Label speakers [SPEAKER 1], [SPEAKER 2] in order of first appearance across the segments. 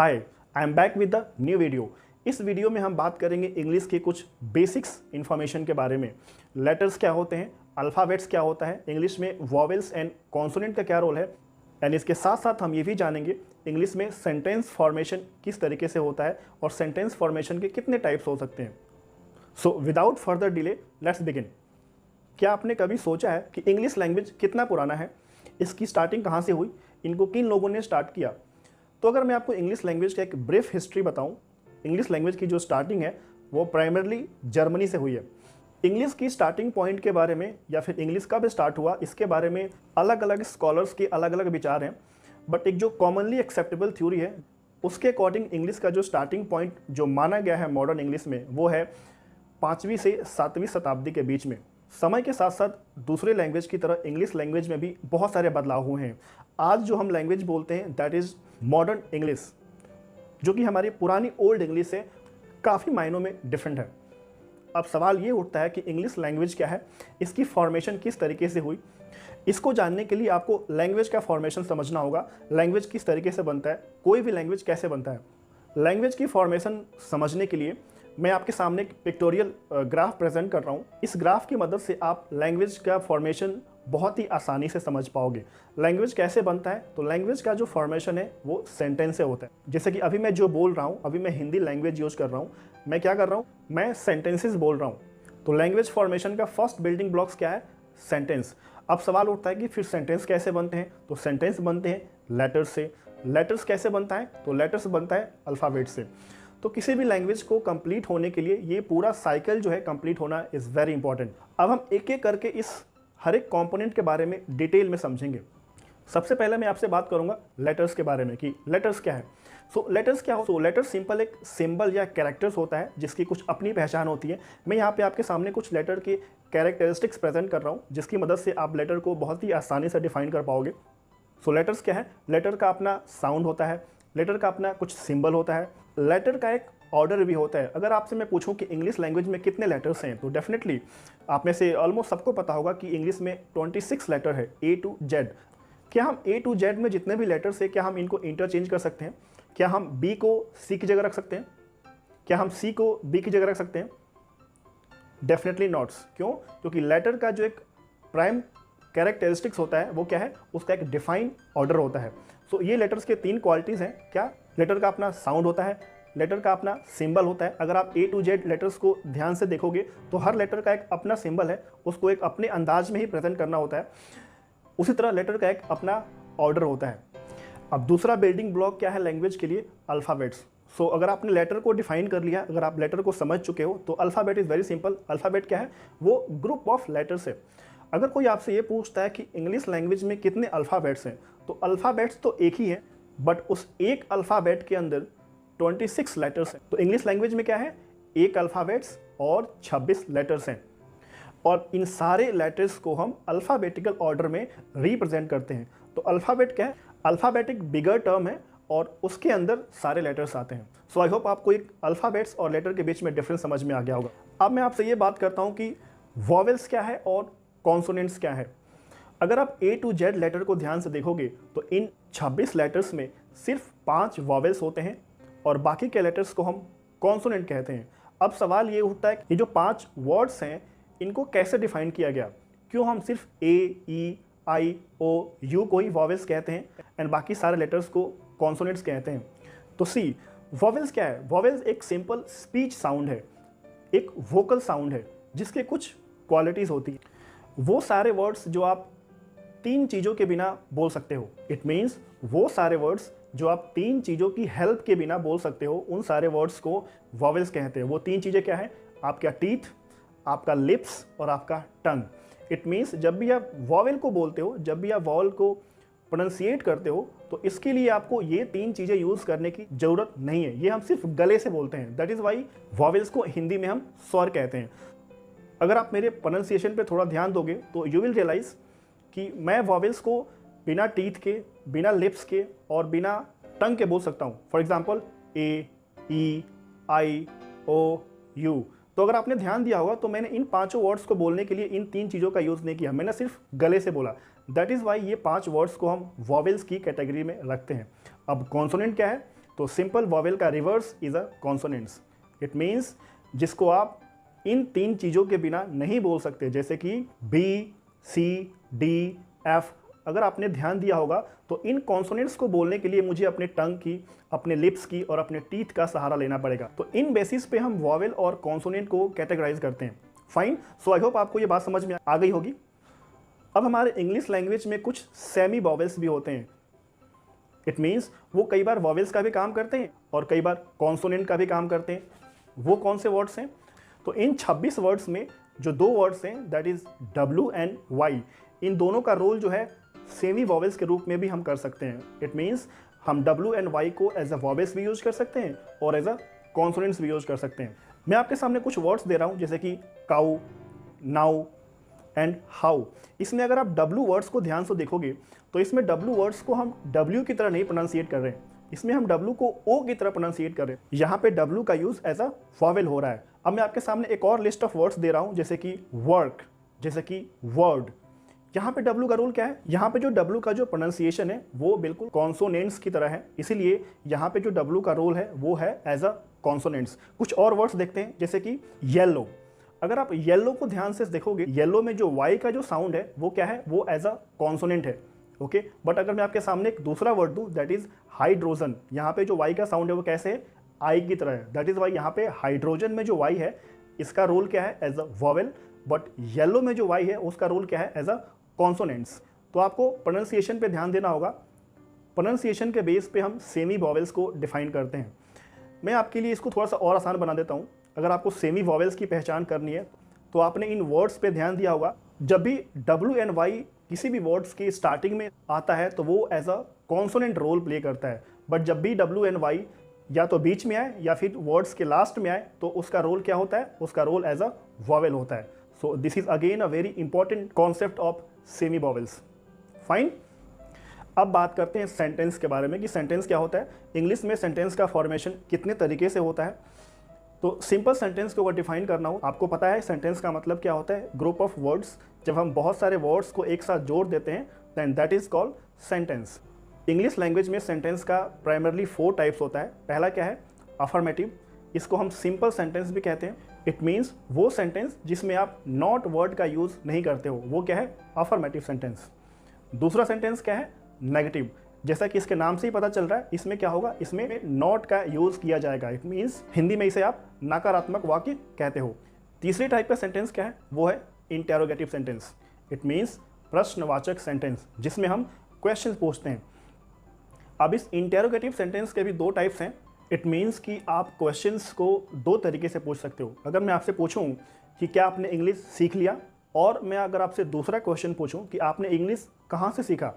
[SPEAKER 1] Hi, I am back with the new video. इस video में हम बात करेंगे इंग्लिश के कुछ बेसिक्स इन्फॉर्मेशन के बारे में। लेटर्स क्या होते हैं, अल्फ़ाबेट्स क्या होता है, इंग्लिश में वॉवेल्स एंड कॉन्सोनेंट का क्या रोल है, एंड इसके साथ साथ हम ये भी जानेंगे इंग्लिश में सेंटेंस फॉर्मेशन किस तरीके से होता है और सेंटेंस फॉर्मेशन के कितने टाइप्स हो सकते हैं। So without further delay let's begin. क्या आपने कभी सोचा है कि इंग्लिश लैंग्वेज कितना पुराना है, इसकी स्टार्टिंग कहाँ से हुई, इनको किन लोगों ने स्टार्ट किया? तो अगर मैं आपको इंग्लिश लैंग्वेज का एक ब्रीफ हिस्ट्री बताऊं, इंग्लिश लैंग्वेज की जो स्टार्टिंग है वो प्राइमरली जर्मनी से हुई है। इंग्लिश की स्टार्टिंग पॉइंट के बारे में या फिर इंग्लिश कब स्टार्ट हुआ इसके बारे में अलग अलग स्कॉलर्स के अलग अलग विचार हैं, बट एक जो कॉमनली एक्सेप्टेबल थ्योरी है उसके अकॉर्डिंग इंग्लिश का जो स्टार्टिंग पॉइंट जो माना गया है मॉडर्न इंग्लिश में वो है 5वीं से 7वीं शताब्दी के बीच में। समय के साथ साथ दूसरे लैंग्वेज की तरह इंग्लिश लैंग्वेज में भी बहुत सारे बदलाव हुए हैं। आज जो हम लैंग्वेज बोलते हैं दैट इज़ मॉडर्न इंग्लिश, जो कि हमारी पुरानी ओल्ड इंग्लिश से काफ़ी मायनों में डिफरेंट है। अब सवाल ये उठता है कि इंग्लिश लैंग्वेज क्या है, इसकी फॉर्मेशन किस तरीके से हुई। इसको जानने के लिए आपको लैंग्वेज का फॉर्मेशन समझना होगा, लैंग्वेज किस तरीके से बनता है, कोई भी लैंग्वेज कैसे बनता है। लैंग्वेज की फॉर्मेशन समझने के लिए मैं आपके सामने एक पिक्टोरियल ग्राफ प्रेजेंट कर रहा हूँ। इस ग्राफ की मदद से आप लैंग्वेज का फॉर्मेशन बहुत ही आसानी से समझ पाओगे। लैंग्वेज कैसे बनता है, तो लैंग्वेज का जो फॉर्मेशन है वो सेंटेंस से होता है। जैसे कि अभी मैं जो बोल रहा हूँ, अभी मैं हिंदी लैंग्वेज यूज कर रहा हूँ, मैं क्या कर रहा हूँ, मैं सेंटेंसेस बोल रहा हूँ। तो लैंग्वेज फॉर्मेशन का फर्स्ट बिल्डिंग ब्लॉक्स क्या है, सेंटेंस। अब सवाल उठता है कि फिर सेंटेंस कैसे बनते हैं, तो सेंटेंस बनते हैं लेटर्स से। लेटर्स कैसे बनता है, तो लेटर्स बनता है अल्फ़ाबेट से। तो किसी भी लैंग्वेज को कंप्लीट होने के लिए ये पूरा साइकिल जो है कंप्लीट होना इज़ वेरी इंपॉर्टेंट। अब हम एक एक करके इस हर एक कंपोनेंट के बारे में डिटेल में समझेंगे। सबसे पहले मैं आपसे बात करूंगा लेटर्स के बारे में कि लेटर्स क्या है। सो लेटर्स क्या हो, तो लेटर्स सिंपल एक सिंबल या कैरेक्टर्स होता है जिसकी कुछ अपनी पहचान होती है। मैं यहाँ पे आपके सामने कुछ लेटर के कैरेक्टरिस्टिक्स प्रेजेंट कर रहा हूँ जिसकी मदद से आप लेटर को बहुत ही आसानी से डिफाइन कर पाओगे। सो लेटर्स क्या है, लेटर का अपना साउंड होता है, लेटर का अपना कुछ सिंबल होता है, लेटर का एक ऑर्डर भी होता है। अगर आपसे मैं पूछूं कि इंग्लिश लैंग्वेज में कितने लेटर्स हैं, तो डेफिनेटली आप में से ऑलमोस्ट सबको पता होगा कि इंग्लिश में 26 लेटर है, A to Z। क्या हम A to Z में जितने भी लेटर्स हैं क्या हम इनको इंटरचेंज कर सकते हैं? क्या हम B को C की जगह रख सकते हैं? क्या हम C को B की जगह रख सकते हैं? Definitely nots. क्यों? क्योंकि लेटर का जो एक प्राइम कैरेक्टरिस्टिक्स होता है वो क्या है, उसका एक डिफाइन ऑर्डर होता है। सो ये लेटर्स के 3 क्वालिटीज़ हैं। क्या? लेटर का अपना साउंड होता है, लेटर का अपना सिंबल होता है। अगर आप A to Z लेटर्स को ध्यान से देखोगे तो हर लेटर का एक अपना सिंबल है, उसको एक अपने अंदाज में ही प्रेजेंट करना होता है। उसी तरह लेटर का एक अपना ऑर्डर होता है। अब दूसरा बिल्डिंग ब्लॉक क्या है लैंग्वेज के लिए, अल्फ़ाबेट्स। सो अगर आपने लेटर को डिफाइन कर लिया, अगर आप लेटर को समझ चुके हो तो alphabet is very simple. Alphabet क्या है, वो ग्रुप ऑफ लेटर्स है। अगर कोई आपसे ये पूछता है कि इंग्लिश लैंग्वेज में कितने अल्फ़ाबेट्स हैं, तो अल्फ़ाबेट्स तो एक ही है, बट उस एक अल्फ़ाबेट के अंदर 26 लेटर्स हैं। तो इंग्लिश लैंग्वेज में क्या है, एक अल्फ़ाबेट्स और 26 लेटर्स हैं, और इन सारे लेटर्स को हम अल्फ़ाबेटिकल ऑर्डर में रिप्रेजेंट करते हैं। तो अल्फ़ाबेट क्या है, अल्फ़ाबेट एक बिगर टर्म है और उसके अंदर सारे लेटर्स आते हैं। सो आई होप आपको एक अल्फ़ाबेट्स और लेटर के बीच में डिफरेंस समझ में आ गया होगा। अब मैं आपसे ये बात करता हूँ कि वॉवेल्स क्या है और कॉन्सोनेंट्स क्या है। अगर आप A to Z लेटर को ध्यान से देखोगे तो इन 26 लेटर्स में सिर्फ 5 वॉवेल्स होते हैं और बाकी के लेटर्स को हम कॉन्सोनेंट कहते हैं। अब सवाल ये उठता है कि जो 5 वर्ड्स हैं इनको कैसे डिफाइन किया गया, क्यों हम सिर्फ A, E, I, O, U को ही वॉवेल्स कहते हैं एंड बाकी सारे लेटर्स को कॉन्सोनेंट्स कहते हैं। तो सी वॉवेल्स क्या है, वॉवेल्स एक सिंपल स्पीच साउंड है, एक वोकल साउंड है जिसके कुछ क्वालिटीज़ होती हैं। वो सारे वर्ड्स जो आप 3 चीज़ों के बिना बोल सकते हो, इट मीन्स वो सारे वर्ड्स जो आप 3 चीज़ों की हेल्प के बिना बोल सकते हो, उन सारे वर्ड्स को वॉवेल्स कहते हैं। वो 3 चीज़ें क्या हैं, आपका टीथ, आपका लिप्स और आपका टंग। इट मीन्स जब भी आप वॉवेल को बोलते हो, जब भी आप वॉवेल को प्रोनाउंसिएट करते हो, तो इसके लिए आपको ये 3 चीज़ें यूज़ करने की ज़रूरत नहीं है। ये हम सिर्फ गले से बोलते हैं। दैट इज़ वाई वॉवेल्स को हिंदी में हम स्वर कहते हैं। अगर आप मेरे प्रोनाउंसिएशन पे थोड़ा ध्यान दोगे तो यू विल रियलाइज़ कि मैं वॉवेल्स को बिना टीथ के, बिना लिप्स के और बिना टंग के बोल सकता हूँ। For example A, E, I, O, U। तो अगर आपने ध्यान दिया होगा तो मैंने इन 5 वर्ड्स को बोलने के लिए इन 3 चीज़ों का यूज़ नहीं किया, मैंने सिर्फ गले से बोला। दैट इज़ वाई ये 5 वर्ड्स को हम वॉवेल्स की कैटेगरी में रखते हैं। अब कॉन्सोनेंट क्या है, तो सिंपल वॉवेल का reverse is a consonants. It means जिसको आप इन 3 चीज़ों के बिना नहीं बोल सकते, जैसे कि बी, सी, डी, एफ। अगर आपने ध्यान दिया होगा तो इन कॉन्सोनेंट्स को बोलने के लिए मुझे अपने टंग की, अपने लिप्स की और अपने टीथ का सहारा लेना पड़ेगा। तो इन बेसिस पे हम वॉवेल और कॉन्सोनेंट को कैटेगराइज करते हैं। फाइन, सो आई होप आपको ये बात समझ में आ गई होगी। अब हमारे इंग्लिश लैंग्वेज में कुछ सेमी वॉवेल्स भी होते हैं। इट मीन्स वो कई बार वॉवेल्स का भी काम करते हैं और कई बार कॉन्सोनेंट का भी काम करते हैं। वो कौन से वर्ड्स हैं? तो इन 26 वर्ड्स में जो 2 वर्ड्स हैं, that is W and Y, इन दोनों का रोल जो है सेमी वॉवेल्स के रूप में भी हम कर सकते हैं। इट मीन्स हम W एंड Y को एज अ वॉवेल्स भी यूज कर सकते हैं और एज अ कॉन्सोनेंट्स भी यूज कर सकते हैं। मैं आपके सामने कुछ वर्ड्स दे रहा हूँ, जैसे कि काउ, नाउ एंड हाउ। इसमें अगर आप W वर्ड्स को ध्यान से देखोगे तो इसमें W वर्ड्स को हम W की तरह नहीं प्रोनाउंसिएट कर रहे हैं, इसमें हम W को O की तरह प्रोनाउंसिएट कर रहे हैं। यहाँ पे W का यूज एज अ वॉवेल हो रहा है। अब मैं आपके सामने एक और लिस्ट ऑफ वर्ड्स दे रहा हूँ, जैसे कि वर्क, जैसे कि वर्ड। यहाँ पे W का रोल क्या है? यहाँ पे जो W का जो प्रोनाउंसिएशन है वो बिल्कुल कॉन्सोनेंट्स की तरह है, इसीलिए यहाँ पे जो W का रोल है वो है एज अ कॉन्सोनेंट्स। कुछ और वर्ड्स देखते हैं, जैसे कि येलो। अगर आप येलो को ध्यान से देखोगे, येलो में जो Y का जो साउंड है वो क्या है? वो एज अ कॉन्सोनेंट है। ओके, बट अगर मैं आपके सामने एक दूसरा वर्ड दूं, दैट इज हाइड्रोजन, यहाँ पे जो Y का साउंड है वो कैसे है? आई की तरह है। दैट इज वाई यहाँ पे हाइड्रोजन में जो Y है इसका रोल क्या है? As a vowel. But yellow में जो Y है उसका रोल क्या है? As a consonants. तो आपको प्रोनाउंसिएशन पे ध्यान देना होगा। प्रोनाउंसिएशन के बेस पे हम सेमी वॉवेल्स को डिफाइन करते हैं। मैं आपके लिए इसको थोड़ा सा और आसान बना देता हूँ। अगर आपको सेमी वॉवेल्स की पहचान करनी है तो आपने इन वर्ड्स पे ध्यान दिया होगा, जब भी W एंड Y किसी भी वर्ड्स की स्टार्टिंग में आता है तो वो as a consonant role play करता है। बट जब भी W एंड Y या तो बीच में आए या फिर वर्ड्स के लास्ट में आए तो उसका रोल क्या होता है? उसका रोल एज अ वॉवेल होता है। So this is again a very important concept of semi vowels. Fine, अब बात करते हैं सेंटेंस के बारे में कि सेंटेंस क्या होता है। इंग्लिश में सेंटेंस का फॉर्मेशन कितने तरीके से होता है। तो सिंपल सेंटेंस को अगर डिफाइन करना हो, आपको पता है सेंटेंस का मतलब क्या होता है? Group of words. जब हम बहुत सारे वर्ड्स को एक साथ जोड़ देते हैं then that is called sentence. English language में सेंटेंस का प्राइमरली 4 टाइप्स होता है। पहला क्या है? अफर्मेटिव। इसको हम सिंपल सेंटेंस भी कहते हैं। इट मीन्स वो सेंटेंस जिसमें आप नॉट वर्ड का यूज़ नहीं करते हो, वो क्या है? Affirmative sentence. दूसरा सेंटेंस क्या है? नेगेटिव। जैसा कि इसके नाम से ही पता चल रहा है, इसमें क्या होगा? इसमें नॉट का यूज़ किया जाएगा। इट मीन्स हिंदी में इसे आप नकारात्मक वाक्य कहते हो। तीसरी टाइप का सेंटेंस क्या है? वो है इंटेरोगेटिव सेंटेंस। इट मीन्स प्रश्नवाचक सेंटेंस, जिसमें हम क्वेश्चन पूछते हैं। अब इस इंटेरोगेटिव सेंटेंस के भी 2 टाइप्स हैं। इट मीन्स कि आप क्वेश्चंस को 2 तरीके से पूछ सकते हो। अगर मैं आपसे पूछूं कि क्या आपने इंग्लिश सीख लिया, और मैं अगर आपसे दूसरा क्वेश्चन पूछूं कि आपने इंग्लिश कहाँ से सीखा,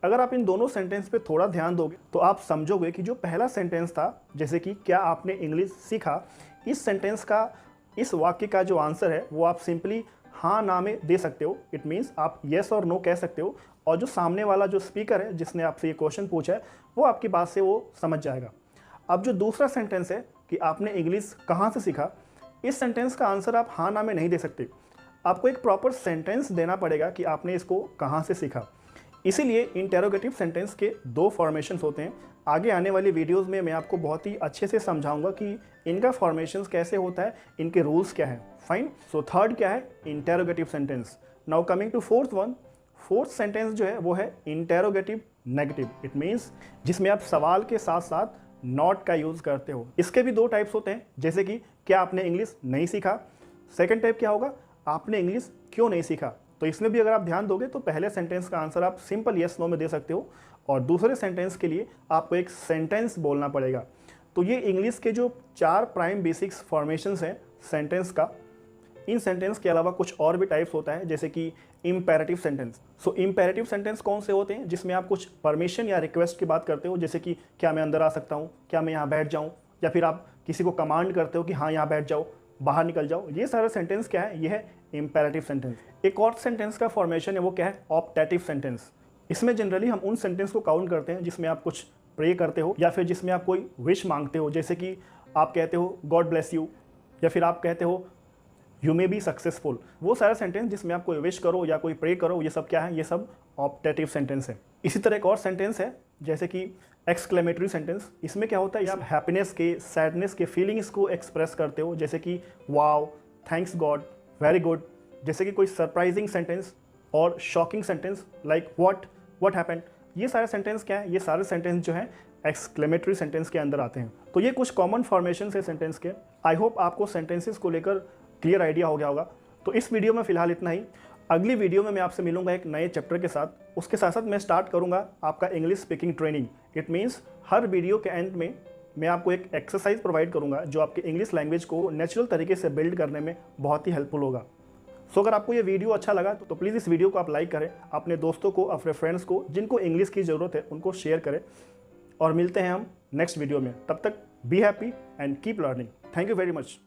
[SPEAKER 1] अगर आप इन दोनों सेंटेंस पे थोड़ा ध्यान दोगे तो आप समझोगे कि जो पहला सेंटेंस था, जैसे कि क्या आपने इंग्लिश सीखा, इस सेंटेंस का, इस वाक्य का जो आंसर है वो आप सिंपली हाँ ना में दे सकते हो। इट मीन्स आप येस और नो कह सकते हो, और जो सामने वाला जो स्पीकर है जिसने आपसे ये क्वेश्चन पूछा है वो आपकी बात से वो समझ जाएगा। अब जो दूसरा सेंटेंस है कि आपने इंग्लिश कहाँ से सीखा, इस सेंटेंस का आंसर आप हाँ ना में नहीं दे सकते। आपको एक प्रॉपर सेंटेंस देना पड़ेगा कि आपने इसको कहाँ से सीखा। इसीलिए इंटेरोगेटिव सेंटेंस के 2 फॉर्मेशंस होते हैं। आगे आने वाली वीडियोस में मैं आपको बहुत ही अच्छे से समझाऊंगा कि इनका फॉर्मेशंस कैसे होता है, इनके रूल्स क्या है। फाइन, सो थर्ड क्या है? Interrogative sentence. Now coming to fourth one. Fourth sentence जो है वो है इंटेरोगेटिव नेगेटिव। इट मीन्स जिसमें आप सवाल के साथ साथ नॉट का यूज़ करते हो। इसके भी 2 टाइप्स होते हैं, जैसे कि क्या आपने इंग्लिश नहीं सीखा। सेकेंड टाइप क्या होगा? आपने इंग्लिश क्यों नहीं सीखा। तो इसमें भी अगर आप ध्यान दोगे तो पहले सेंटेंस का आंसर आप सिंपल येस नो में दे सकते हो, और दूसरे सेंटेंस के लिए आपको एक सेंटेंस बोलना पड़ेगा। तो ये इंग्लिश के जो 4 प्राइम बेसिक्स फॉर्मेशंस हैं सेंटेंस का। इन सेंटेंस के अलावा कुछ और भी टाइप्स होता है, जैसे कि इम्पेरेटिव सेंटेंस। सो इम्पेरेटिव सेंटेंस कौन से होते हैं? जिसमें आप कुछ परमिशन या रिक्वेस्ट की बात करते हो, जैसे कि क्या मैं अंदर आ सकता हूँ, क्या मैं यहाँ बैठ जाऊँ, या फिर आप किसी को कमांड करते हो कि हाँ यहाँ बैठ जाओ, बाहर निकल जाओ। ये सारा सेंटेंस क्या है? ये है इम्पेरेटिव सेंटेंस। एक और सेंटेंस का फॉर्मेशन है, वो क्या है? Optative sentence. इसमें जनरली हम उन सेंटेंस को काउंट करते हैं जिसमें आप कुछ प्रे करते हो, या फिर जिसमें आप कोई विश मांगते हो, जैसे कि आप कहते हो गॉड ब्लेस यू, या फिर आप कहते हो यू मे बी सक्सेसफुल। वो सारा सेंटेंस जिसमें आप कोई विश करो या कोई प्रे करो, ये सब क्या है? ये सब ऑप्टेटिव सेंटेंस है। इसी तरह एक और सेंटेंस है जैसे कि एक्सक्लेमेटरी सेंटेंस, इसमें क्या होता है, आप हैप्पीनेस के, सैडनेस के फीलिंग्स को एक्सप्रेस करते हो, जैसे कि wow, thanks God, very good. जैसे कि कोई सरप्राइजिंग सेंटेंस और shocking sentence like what happened, ये सारे सेंटेंस क्या है, ये सारे सेंटेंस जो हैं एक्सक्लेमेटरी सेंटेंस के अंदर आते हैं। तो ये कुछ कॉमन फॉर्मेशन है सेंटेंस के। आई होप आपको सेंटेंसेस को लेकर क्लियर आइडिया हो गया होगा। तो इस वीडियो में फिलहाल इतना ही। अगली वीडियो में मैं आपसे मिलूंगा एक नए चैप्टर के साथ। उसके साथ साथ मैं स्टार्ट करूंगा आपका English speaking training. It means her video के एंड में मैं आपको एक एक्सरसाइज प्रोवाइड करूंगा जो आपके इंग्लिश लैंग्वेज को नेचुरल तरीके से बिल्ड करने में बहुत ही हेल्पफुल होगा। सो अगर आपको ये वीडियो अच्छा लगा तो प्लीज़ इस वीडियो को आप लाइक करें, अपने दोस्तों को, अपने फ्रेंड्स को जिनको इंग्लिश की ज़रूरत है उनको शेयर करें। और मिलते हैं हम नेक्स्ट वीडियो में। तब तक be happy and keep learning. Thank you very much.